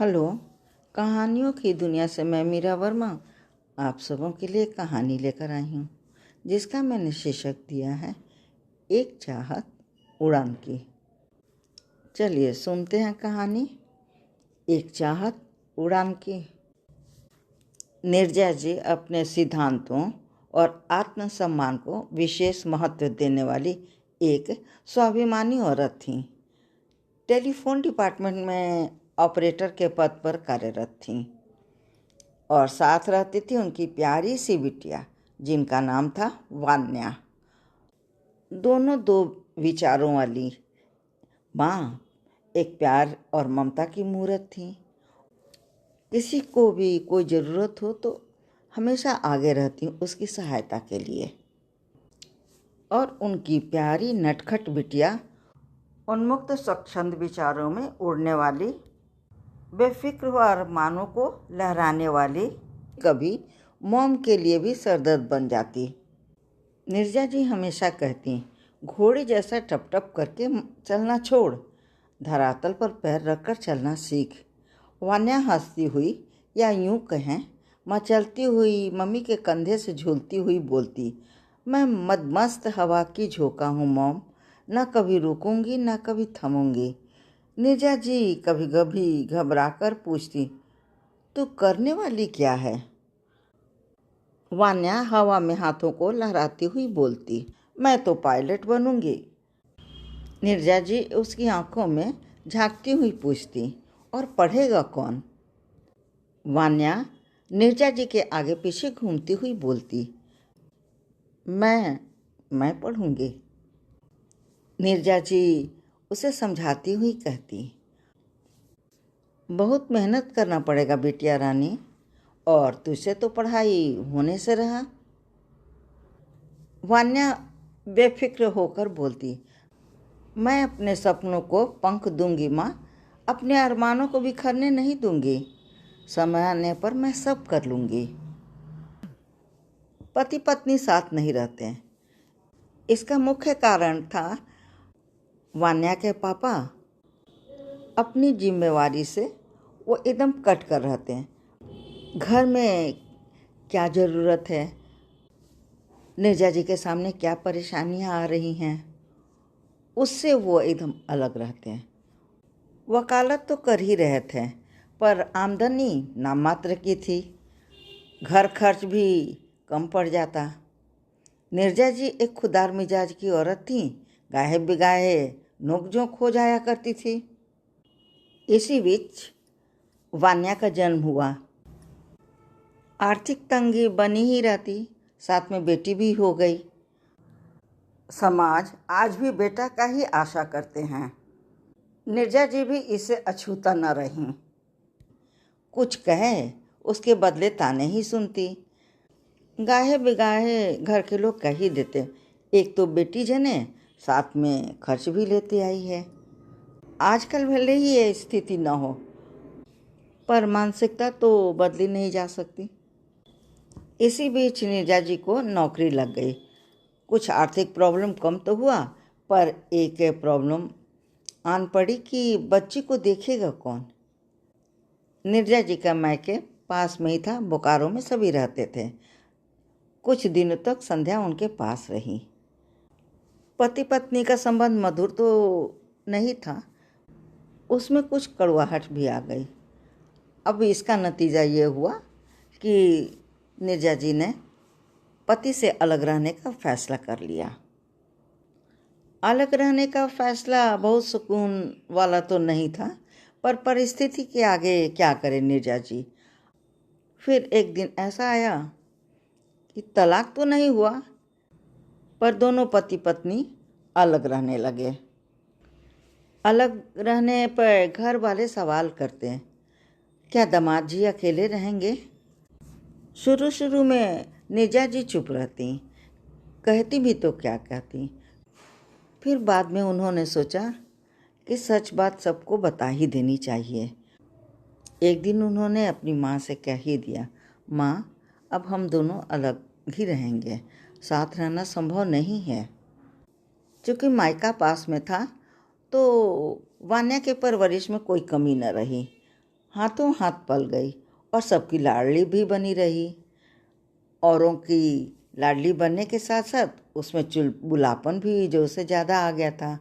Hello. कहानियों की दुनिया से मैं मीरा वर्मा आप सबों के लिए कहानी लेकर आई हूँ जिसका मैंने शीर्षक दिया है एक चाहत उड़ान की। चलिए सुनते हैं कहानी एक चाहत उड़ान की। नीरजा जी अपने सिद्धांतों और आत्मसम्मान को विशेष महत्व देने वाली एक स्वाभिमानी औरत थीं। टेलीफोन डिपार्टमेंट में ऑपरेटर के पद पर कार्यरत थीं और साथ रहती थी उनकी प्यारी सी बिटिया जिनका नाम था वान्या। दोनों दो विचारों वाली माँ एक प्यार और ममता की मूरत थी। किसी को भी कोई ज़रूरत हो तो हमेशा आगे रहती उसकी सहायता के लिए। और उनकी प्यारी नटखट बिटिया उन्मुक्त स्वच्छंद विचारों में उड़ने वाली, बेफिक्र अरमानों को लहराने वाली, कभी मोम के लिए भी सरदर्द बन जाती। नीरजा जी हमेशा कहती, घोड़े जैसा टप टप करके चलना छोड़, धरातल पर पैर रखकर चलना सीख। वान्या हंसती हुई या यूं कहें मचलती हुई मम्मी के कंधे से झूलती हुई बोलती, मैं मदमस्त हवा की झोंका हूँ मोम, न कभी रुकूंगी न कभी थमूंगी। नीरजा जी कभी कभी घबराकर पूछती, तू करने वाली क्या है? वान्या हवा में हाथों को लहराती हुई बोलती, मैं तो पायलट बनूंगी। नीरजा जी उसकी आंखों में झांकती हुई पूछती, और पढ़ेगा कौन? वान्या नीरजा जी के आगे पीछे घूमती हुई बोलती, मैं पढ़ूंगी। नीरजा जी उसे समझाती हुई कहती, बहुत मेहनत करना पड़ेगा बिटिया रानी, और तुझसे तो पढ़ाई होने से रहा। वान्या बेफिक्र होकर बोलती, मैं अपने सपनों को पंख दूंगी माँ, अपने अरमानों को बिखरने नहीं दूंगी। समय आने पर मैं सब कर लूंगी। पति पत्नी साथ नहीं रहते। इसका मुख्य कारण था वान्या के पापा अपनी जिम्मेवारी से वो एकदम कट कर रहते हैं। घर में क्या ज़रूरत है, नीरजा जी के सामने क्या परेशानियां आ रही हैं, उससे वो एकदम अलग रहते हैं। वकालत तो कर ही रहे थे पर आमदनी नाम मात्र की थी, घर खर्च भी कम पड़ जाता। नीरजा जी एक खुदार मिजाज की औरत थी, गाहे बिगाहे नोकझोंक हो जाया करती थी। इसी बीच वान्या का जन्म हुआ। आर्थिक तंगी बनी ही रहती, साथ में बेटी भी हो गई। समाज आज भी बेटा का ही आशा करते हैं। नीरजा जी भी इससे अछूता न रहीं। कुछ कहे उसके बदले ताने ही सुनती। गाहे बिगाहे घर के लोग कह ही देते, एक तो बेटी जने साथ में खर्च भी लेती आई है। आजकल भले ही ये स्थिति न हो पर मानसिकता तो बदली नहीं जा सकती। इसी बीच नीरजा जी को नौकरी लग गई। कुछ आर्थिक प्रॉब्लम कम तो हुआ पर एक प्रॉब्लम आन पड़ी कि बच्ची को देखेगा कौन। नीरजा जी का मायके पास में ही था, बोकारो में सभी रहते थे। कुछ दिनों तक संध्या उनके पास रही। पति पत्नी का संबंध मधुर तो नहीं था, उसमें कुछ कड़वाहट भी आ गई। अब इसका नतीजा ये हुआ कि नीरजा जी ने पति से अलग रहने का फैसला कर लिया। अलग रहने का फैसला बहुत सुकून वाला तो नहीं था, पर परिस्थिति के आगे क्या करे नीरजा जी। फिर एक दिन ऐसा आया कि तलाक तो नहीं हुआ पर दोनों पति पत्नी अलग रहने लगे। अलग रहने पर घर वाले सवाल करते हैं, क्या दामाद जी अकेले रहेंगे? शुरू शुरू में नीरजा जी चुप रहती, कहती भी तो क्या कहती। फिर बाद में उन्होंने सोचा कि सच बात सबको बता ही देनी चाहिए। एक दिन उन्होंने अपनी माँ से कह ही दिया, माँ अब हम दोनों अलग ही रहेंगे, साथ रहना संभव नहीं है। चूँकि मायका पास में था तो वान्या के परवरिश में कोई कमी न रही। हाथों हाथ पल गई और सबकी लाडली भी बनी रही। औरों की लाडली बनने के साथ साथ उसमें चुलबुलापन भी जो से ज़्यादा आ गया था,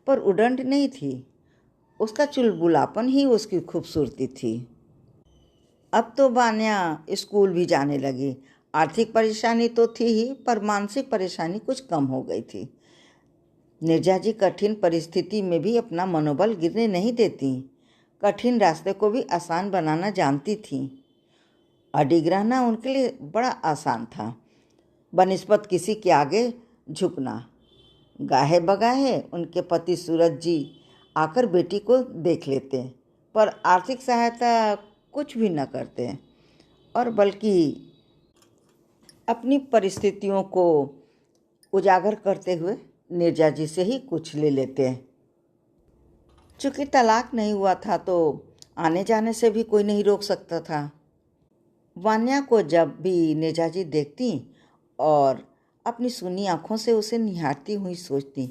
पर उड़ंठ नहीं थी। उसका चुलबुलापन ही उसकी खूबसूरती थी। अब तो वान्या स्कूल भी जाने लगी। आर्थिक परेशानी तो थी ही, पर मानसिक परेशानी कुछ कम हो गई थी। नीरजा जी कठिन परिस्थिति में भी अपना मनोबल गिरने नहीं देती। कठिन रास्ते को भी आसान बनाना जानती थी। अडिग रहना उनके लिए बड़ा आसान था, बनिस्बत किसी के आगे झुकना। गाहे बगाहे उनके पति सूरज जी आकर बेटी को देख लेते, पर आर्थिक सहायता कुछ भी न करते, और बल्कि अपनी परिस्थितियों को उजागर करते हुए नीरजा जी से ही कुछ ले लेते। चूँकि तलाक नहीं हुआ था तो आने जाने से भी कोई नहीं रोक सकता था। वान्या को जब भी नीरजा जी देखती और अपनी सूनी आँखों से उसे निहारती हुई सोचती,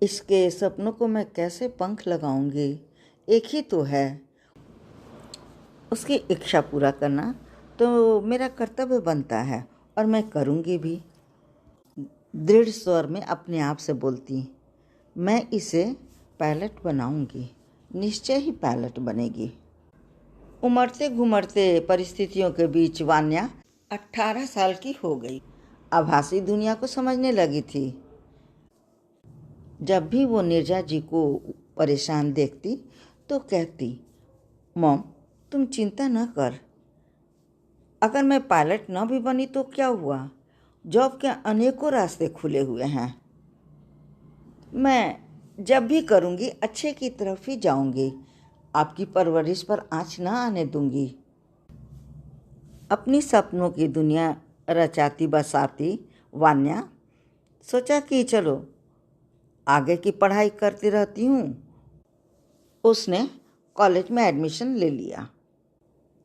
इसके सपनों को मैं कैसे पंख लगाऊंगी, एक ही तो है। उसकी इच्छा पूरा करना तो मेरा कर्तव्य बनता है और मैं करूंगी भी। दृढ़ स्वर में अपने आप से बोलती, मैं इसे पायलट बनाऊंगी, निश्चय ही पायलट बनेगी। उमड़ते घुमड़ते परिस्थितियों के बीच वान्या 18 साल की हो गई। आभासी दुनिया को समझने लगी थी। जब भी वो नीरजा जी को परेशान देखती तो कहती, मॉम तुम चिंता न कर, अगर मैं पायलट न भी बनी तो क्या हुआ, जॉब के अनेकों रास्ते खुले हुए हैं। मैं जब भी करूँगी अच्छे की तरफ ही जाऊँगी, आपकी परवरिश पर आँच न आने दूँगी। अपनी सपनों की दुनिया रचाती बसाती वान्या सोचा कि चलो आगे की पढ़ाई करती रहती हूँ। उसने कॉलेज में एडमिशन ले लिया।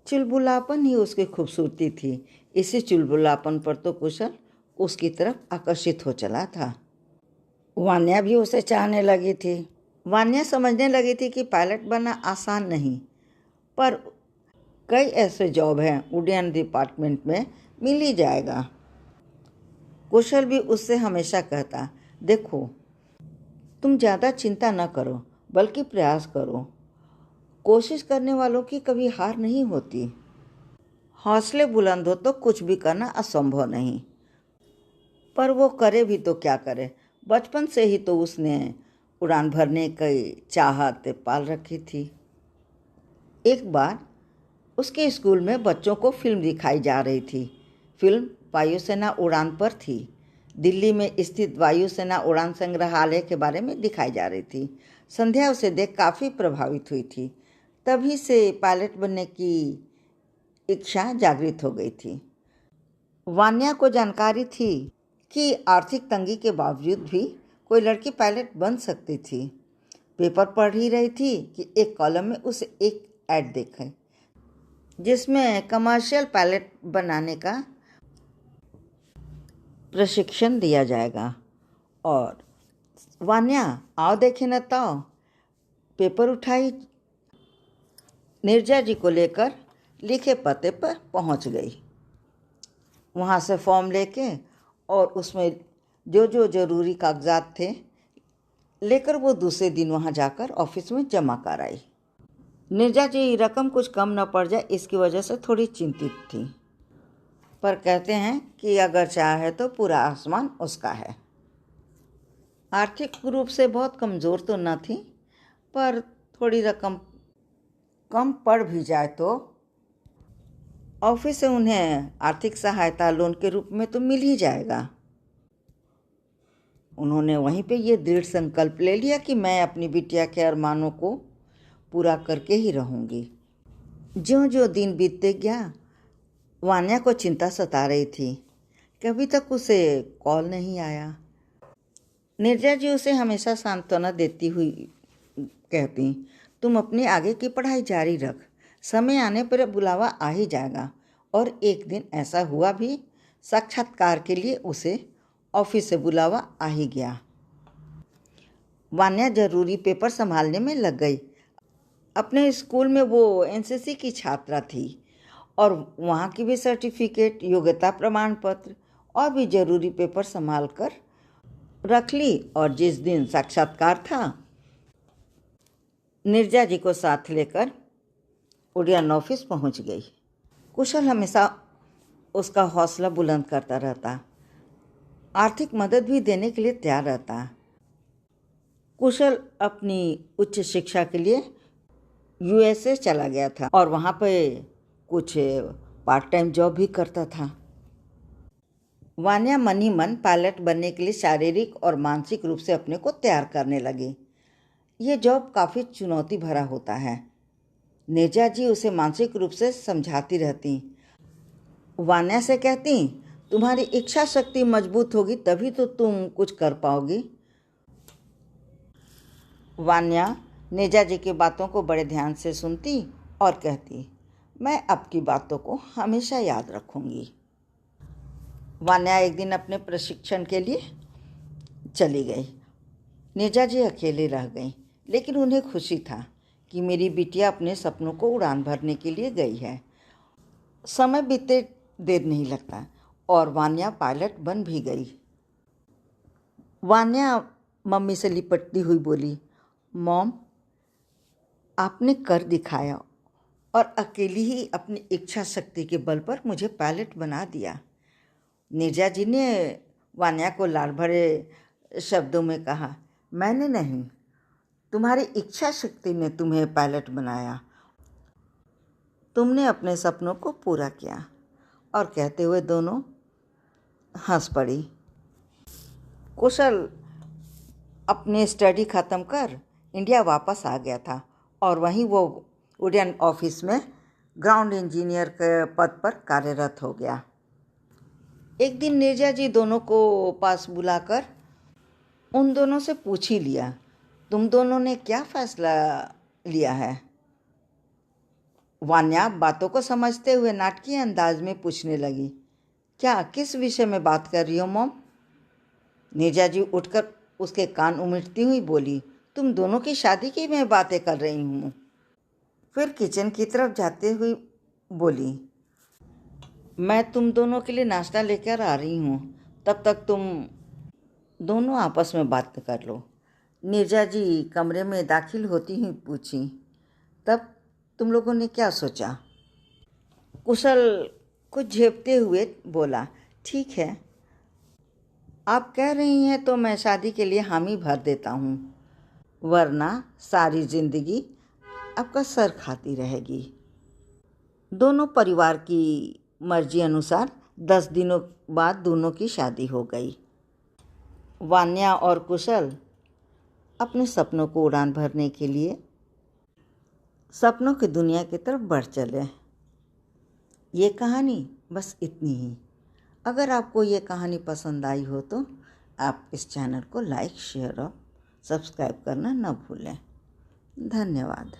चुलबुलापन ही उसकी खूबसूरती थी। इसी चुलबुलापन पर तो कुशल उसकी तरफ आकर्षित हो चला था। वान्या भी उसे चाहने लगी थी। वान्या समझने लगी थी कि पायलट बनना आसान नहीं, पर कई ऐसे जॉब हैं उड्डयन डिपार्टमेंट में, मिल ही जाएगा। कुशल भी उससे हमेशा कहता, देखो तुम ज़्यादा चिंता न करो, बल्कि प्रयास करो। कोशिश करने वालों की कभी हार नहीं होती। हौसले बुलंद हो तो कुछ भी करना असंभव नहीं। पर वो करे भी तो क्या करे, बचपन से ही तो उसने उड़ान भरने की चाहत पाल रखी थी। एक बार उसके स्कूल में बच्चों को फिल्म दिखाई जा रही थी। फिल्म वायुसेना उड़ान पर थी। दिल्ली में स्थित वायुसेना उड़ान संग्रहालय के बारे में दिखाई जा रही थी। संध्या उसे देख काफ़ी प्रभावित हुई थी। तभी से पायलट बनने की इच्छा जागृत हो गई थी। वान्या को जानकारी थी कि आर्थिक तंगी के बावजूद भी कोई लड़की पायलट बन सकती थी। पेपर पढ़ ही रही थी कि एक कॉलम में उसे एक ऐड देखा जिसमें कमर्शियल पायलट बनाने का प्रशिक्षण दिया जाएगा। और वान्या आओ देखे न ताओ पेपर उठाई, नीरजा जी को लेकर लिखे पते पर पहुंच गई। वहां से फॉर्म लेके और उसमें जो जो ज़रूरी कागजात थे लेकर वो दूसरे दिन वहां जाकर ऑफिस में जमा कर आई। नीरजा जी रकम कुछ कम न पड़ जाए इसकी वजह से थोड़ी चिंतित थी, पर कहते हैं कि अगर चाहे तो पूरा आसमान उसका है। आर्थिक रूप से बहुत कमज़ोर तो न थी, पर थोड़ी रकम कम पड़ भी जाए तो ऑफिस से उन्हें आर्थिक सहायता लोन के रूप में तो मिल ही जाएगा। उन्होंने वहीं पे ये दृढ़ संकल्प ले लिया कि मैं अपनी बिटिया के अरमानों को पूरा करके ही रहूँगी। ज्यों ज्यों दिन बीतते गया, वान्या को चिंता सता रही थी। कभी तक उसे कॉल नहीं आया। नीरजा जी उसे हमेशा सांत्वना देती हुई कहती, तुम अपनी आगे की पढ़ाई जारी रख, समय आने पर बुलावा आ ही जाएगा। और एक दिन ऐसा हुआ भी, साक्षात्कार के लिए उसे ऑफिस से बुलावा आ ही गया। वान्या जरूरी पेपर संभालने में लग गई। अपने स्कूल में वो एनसीसी की छात्रा थी और वहाँ की भी सर्टिफिकेट, योग्यता प्रमाण पत्र और भी ज़रूरी पेपर संभाल कर रख ली और जिस दिन साक्षात्कार था नीरजा जी को साथ लेकर उड्डयन ऑफिस पहुँच गई। कुशल हमेशा उसका हौसला बुलंद करता रहता, आर्थिक मदद भी देने के लिए तैयार रहता। कुशल अपनी उच्च शिक्षा के लिए यूएसए चला गया था और वहाँ पे कुछ पार्ट टाइम जॉब भी करता था। वान्या मन ही मन पायलट बनने के लिए शारीरिक और मानसिक रूप से अपने को तैयार करने लगी। ये जॉब काफ़ी चुनौती भरा होता है। नीरजा जी उसे मानसिक रूप से समझाती रहती, वान्या से कहती, तुम्हारी इच्छा शक्ति मजबूत होगी तभी तो तुम कुछ कर पाओगी। वान्या नीरजा जी की बातों को बड़े ध्यान से सुनती और कहती, मैं आपकी बातों को हमेशा याद रखूंगी। वान्या एक दिन अपने प्रशिक्षण के लिए चली गई। नीरजा जी अकेले रह गई, लेकिन उन्हें खुशी था कि मेरी बिटिया अपने सपनों को उड़ान भरने के लिए गई है। समय बीते देर नहीं लगता और वान्या पायलट बन भी गई। वान्या मम्मी से लिपटती हुई बोली, मॉम, आपने कर दिखाया और अकेली ही अपनी इच्छा शक्ति के बल पर मुझे पायलट बना दिया। नीरजा जी ने वान्या को लाड़ भरे शब्दों में कहा, मैंने नहीं, तुम्हारी इच्छा शक्ति ने तुम्हें पायलट बनाया। तुमने अपने सपनों को पूरा किया। और कहते हुए दोनों हंस पड़ी। कुशल अपने स्टडी ख़त्म कर इंडिया वापस आ गया था और वहीं वो उड्डयन ऑफिस में ग्राउंड इंजीनियर के पद पर कार्यरत हो गया। एक दिन नीरजा जी दोनों को पास बुलाकर उन दोनों से पूछ ही लिया, तुम दोनों ने क्या फैसला लिया है? वान्या बातों को समझते हुए नाटकीय अंदाज में पूछने लगी, क्या, किस विषय में बात कर रही हो मॉम? नीरजा जी उठकर उसके कान उमिटती हुई बोली, तुम दोनों की शादी की मैं बातें कर रही हूँ। फिर किचन की तरफ जाते हुए बोली, मैं तुम दोनों के लिए नाश्ता लेकर आ रही हूँ, तब तक तुम दोनों आपस में बात कर लो। नीरजा जी कमरे में दाखिल होती हुई पूछी, तब तुम लोगों ने क्या सोचा? कुशल कुछ झेपते हुए बोला, ठीक है, आप कह रही हैं तो मैं शादी के लिए हामी भर देता हूँ, वरना सारी जिंदगी आपका सर खाती रहेगी। दोनों परिवार की मर्जी अनुसार 10 दिनों बाद दोनों की शादी हो गई। वान्या और कुशल अपने सपनों को उड़ान भरने के लिए सपनों की दुनिया की तरफ बढ़ चले। ये कहानी बस इतनी ही। अगर आपको ये कहानी पसंद आई हो तो आप इस चैनल को लाइक, शेयर और सब्सक्राइब करना न भूलें। धन्यवाद।